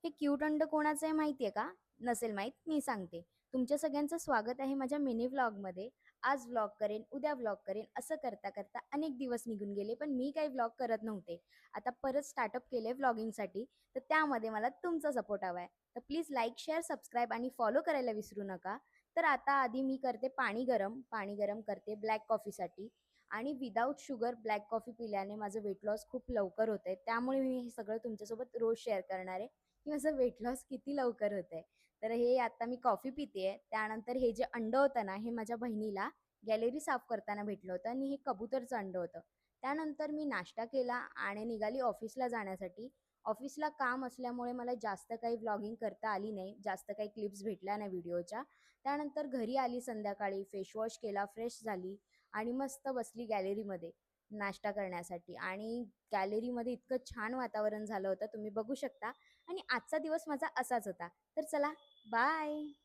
हे क्यूट अंड कोणाचं आहे माहितीये का? नसेल माहीत, मी सांगते. तुमच्या सगळ्यांचं स्वागत आहे माझ्या मिनी व्लॉगमध्ये. आज व्लॉग करेन, उद्या व्लॉग करेन, असं करता-करता अनेक दिवस निघून गेले, पण मी काही व्लॉग करत नव्हते. आता परत स्टार्टअप केलंय व्लॉगिंगसाठी, तर त्यामध्ये मला तुमचा सपोर्ट हवा आहे. तर प्लीज लाईक, शेअर, सबस्क्राईब आणि फॉलो करायला विसरू नका. तर आता आधी मी करते पाणी गरम करते ब्लॅक कॉफीसाठी आणि विदाऊट शुगर ब्लॅक कॉफी पिल्याने माझं वेट लॉस खूप लवकर होतंय. त्यामुळे मी हे सगळं तुमच्यासोबत रोज शेअर करणार आहे. की माझं वेट लॉस किती लवकर होतंय. तर हे आता मी कॉफी पितेय. त्यानंतर हे जे अंड होतं ना, हे माझ्या बहिणीला गॅलरी साफ करताना भेटलं होतं आणि हे कबूतरचं अंड होतं. त्यानंतर मी नाश्ता केला आणि निघाली ऑफिसला जाण्यासाठी. ऑफिसला काम असल्यामुळे मला जास्त काही व्लॉगिंग करता आली नाही. जास्त काही क्लिप्स भेटल्या नाही व्हिडिओच्या. त्यानंतर घरी आली संध्याकाळी, फेस वॉश केला, फ्रेश झाली आणि मस्त बसली गॅलरीमध्ये नाश्ता करण्यासाठी आणि गॅलरीमध्ये इतकं छान वातावरण झालं होतं, तुम्ही बघू शकता. आणि आजचा दिवस माझा असाच होता. तर चला, बाय.